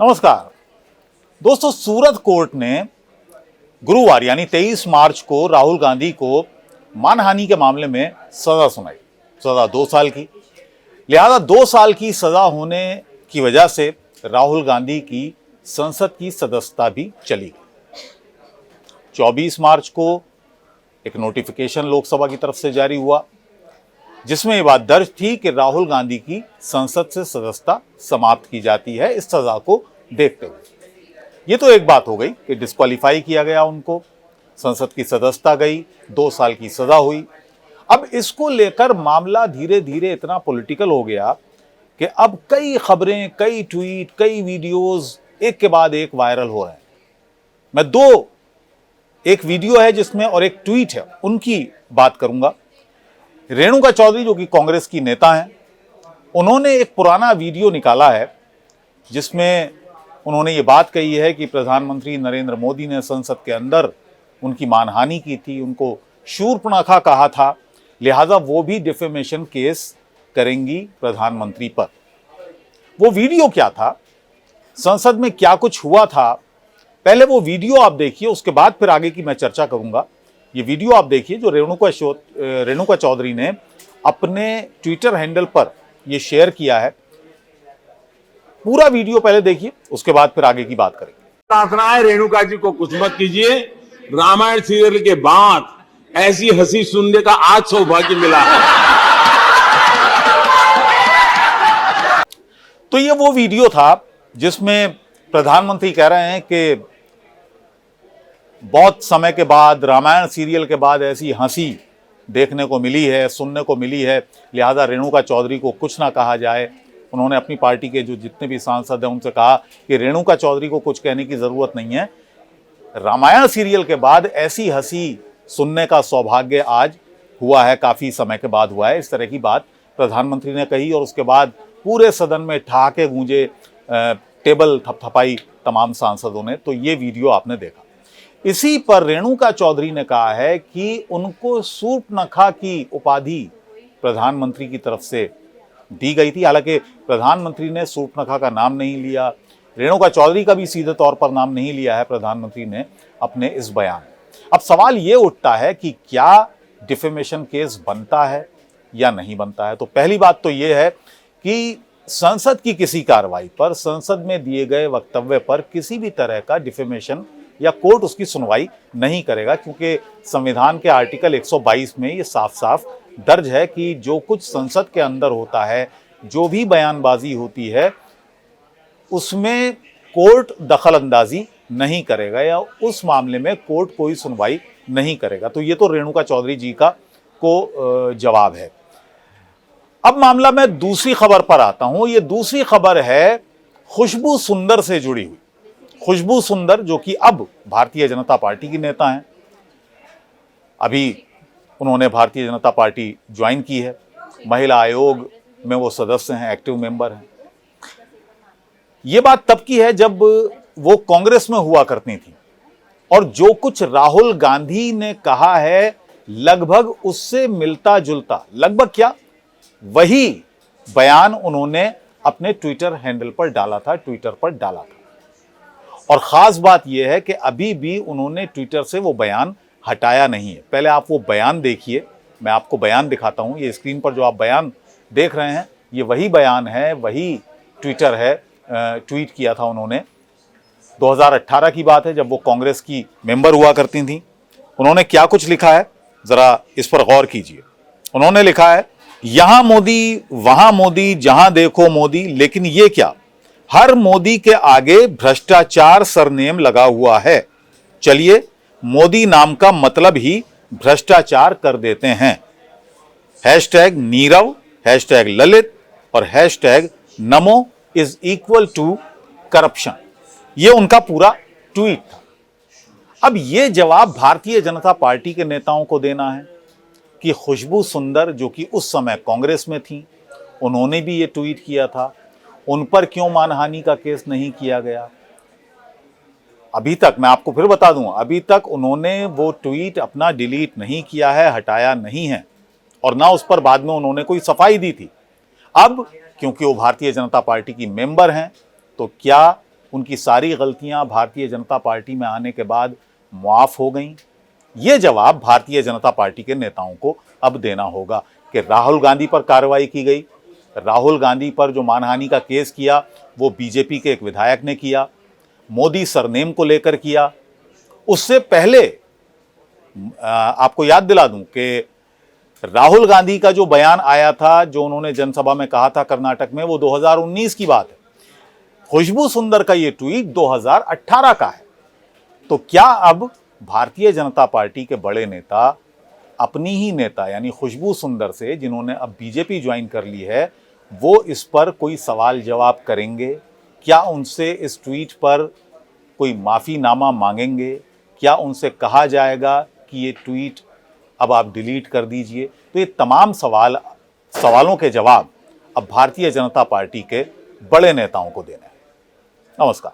नमस्कार दोस्तों, सूरत कोर्ट ने गुरुवार यानी 23 मार्च को राहुल गांधी को मानहानि के मामले में सजा सुनाई। सजा 2 साल की, लिहाजा 2 साल की सजा होने की वजह से राहुल गांधी की संसद की सदस्यता भी चली गई। 24 मार्च को एक नोटिफिकेशन लोकसभा की तरफ से जारी हुआ जिसमें यह बात दर्ज थी कि राहुल गांधी की संसद से सदस्यता समाप्त की जाती है इस सजा को देखते हुए। यह तो एक बात हो गई कि डिस्क्वालीफाई किया गया, उनको संसद की सदस्यता गई, 2 साल की सजा हुई। अब इसको लेकर मामला धीरे धीरे इतना पॉलिटिकल हो गया कि अब कई खबरें, कई ट्वीट, कई वीडियोस एक के बाद एक वायरल हो रहे हैं। मैं एक वीडियो है जिसमें और एक ट्वीट है उनकी बात करूंगा। रेणुका चौधरी जो कि कांग्रेस की नेता हैं, उन्होंने एक पुराना वीडियो निकाला है जिसमें उन्होंने ये बात कही है कि प्रधानमंत्री नरेंद्र मोदी ने संसद के अंदर उनकी मानहानि की थी, उनको शूर्पणखा कहा था, लिहाजा वो भी डिफेमेशन केस करेंगी प्रधानमंत्री पर। वो वीडियो क्या था, संसद में क्या कुछ हुआ था, पहले वो वीडियो आप देखिए, उसके बाद फिर आगे की मैं चर्चा करूंगा। ये वीडियो आप देखिए जो रेणुका चौधरी ने अपने ट्विटर हैंडल पर ये शेयर किया है। पूरा वीडियो पहले देखिए, उसके बाद फिर आगे की बात करेंगे। प्रार्थना है रेणुका जी को कुछ मत कीजिए। रामायण सीरियल के बाद ऐसी हंसी सुनने का आज सौभाग्य मिला है। तो ये वो वीडियो था जिसमें प्रधानमंत्री कह रहे हैं कि बहुत समय के बाद, रामायण सीरियल के बाद ऐसी हंसी देखने को मिली है, सुनने को मिली है, लिहाजा रेणुका चौधरी को कुछ ना कहा जाए। उन्होंने अपनी पार्टी के जो जितने भी सांसद हैं उनसे कहा कि रेणुका चौधरी को कुछ कहने की जरूरत नहीं है, रामायण सीरियल के बाद ऐसी हंसी सुनने का सौभाग्य आज हुआ है, काफी समय के बाद हुआ है। इस तरह की बात प्रधानमंत्री ने कही और उसके बाद पूरे सदन में ठहाके गूंजे, टेबल थपथपाई तमाम सांसदों ने। तो ये वीडियो आपने देखा। इसी पर रेणुका चौधरी ने कहा है कि उनको शूर्पणखा की उपाधि प्रधानमंत्री की तरफ से दी गई थी। हालांकि प्रधानमंत्री ने शूर्पणखा का नाम नहीं लिया, रेणुका चौधरी का भी सीधे तौर पर नाम नहीं लिया है प्रधानमंत्री ने अपने इस बयान। अब सवाल ये उठता है कि क्या डिफेमेशन केस बनता है या नहीं बनता है। तो पहली बात तो ये है कि संसद की किसी कार्रवाई पर, संसद में दिए गए वक्तव्य पर किसी भी तरह का डिफेमेशन या कोर्ट उसकी सुनवाई नहीं करेगा, क्योंकि संविधान के आर्टिकल 122 में ये साफ साफ दर्ज है कि जो कुछ संसद के अंदर होता है, जो भी बयानबाजी होती है, उसमें कोर्ट दखल अंदाजी नहीं करेगा या उस मामले में कोर्ट कोई सुनवाई नहीं करेगा। तो ये तो रेणुका चौधरी जी का को जवाब है। अब मामला मैं दूसरी खबर पर आता हूं। ये दूसरी खबर है खुशबू सुंदर से जुड़ी हुई। खुशबू सुंदर जो कि अब भारतीय जनता पार्टी की नेता हैं, अभी उन्होंने भारतीय जनता पार्टी ज्वाइन की है, महिला आयोग में वो सदस्य हैं, एक्टिव मेंबर हैं। ये बात तब की है जब वो कांग्रेस में हुआ करती थी और जो कुछ राहुल गांधी ने कहा है लगभग उससे मिलता जुलता, लगभग क्या, वही बयान उन्होंने अपने ट्विटर हैंडल पर डाला था, ट्विटर पर डाला था। और खास बात यह है कि अभी भी उन्होंने ट्विटर से वो बयान हटाया नहीं है। पहले आप वो बयान देखिए, मैं आपको बयान दिखाता हूं। ये स्क्रीन पर जो आप बयान देख रहे हैं ये वही बयान है, वही ट्विटर है, ट्वीट किया था उन्होंने। 2018 की बात है जब वो कांग्रेस की मेंबर हुआ करती थी। उन्होंने क्या कुछ लिखा है जरा इस पर गौर कीजिए। उन्होंने लिखा है, यहां मोदी, वहां मोदी, जहां देखो मोदी, लेकिन ये क्या, हर मोदी के आगे भ्रष्टाचार सरनेम लगा हुआ है। चलिए मोदी नाम का मतलब ही भ्रष्टाचार कर देते हैं। हैशटैग नीरव, हैशटैग ललित और hashtag NaMo is equal to corruption. ये उनका पूरा ट्वीट था। अब ये जवाब भारतीय जनता पार्टी के नेताओं को देना है कि खुशबू सुंदर जो कि उस समय कांग्रेस में थी, उन्होंने भी ये ट्वीट किया था, उन पर क्यों मानहानि का केस नहीं किया गया। अभी तक मैं आपको फिर बता दूं, अभी तक उन्होंने वो ट्वीट अपना डिलीट नहीं किया है, हटाया नहीं है और ना उस पर बाद में उन्होंने कोई सफाई दी थी। अब क्योंकि वो भारतीय जनता पार्टी की मेंबर हैं तो क्या उनकी सारी गलतियां भारतीय जनता पार्टी में आने के बाद मुआफ हो गईं? ये जवाब भारतीय जनता पार्टी के नेताओं को अब देना होगा कि राहुल गांधी पर कार्रवाई की गई। राहुल गांधी पर जो मानहानि का केस किया वो बीजेपी के एक विधायक ने किया, मोदी सरनेम को लेकर किया। उससे पहले आपको याद दिला दूं कि राहुल गांधी का जो बयान आया था, जो उन्होंने जनसभा में कहा था कर्नाटक में, वो 2019 की बात है। खुशबू सुंदर का ये ट्वीट 2018 का है। तो क्या अब भारतीय जनता पार्टी के बड़े नेता अपनी ही नेता यानी खुशबू सुंदर से, जिन्होंने अब बीजेपी ज्वाइन कर ली है, वो इस पर कोई सवाल जवाब करेंगे? क्या उनसे इस ट्वीट पर कोई माफ़ीनामा मांगेंगे? क्या उनसे कहा जाएगा कि ये ट्वीट अब आप डिलीट कर दीजिए? तो ये तमाम सवालों के जवाब अब भारतीय जनता पार्टी के बड़े नेताओं को देने हैं। नमस्कार।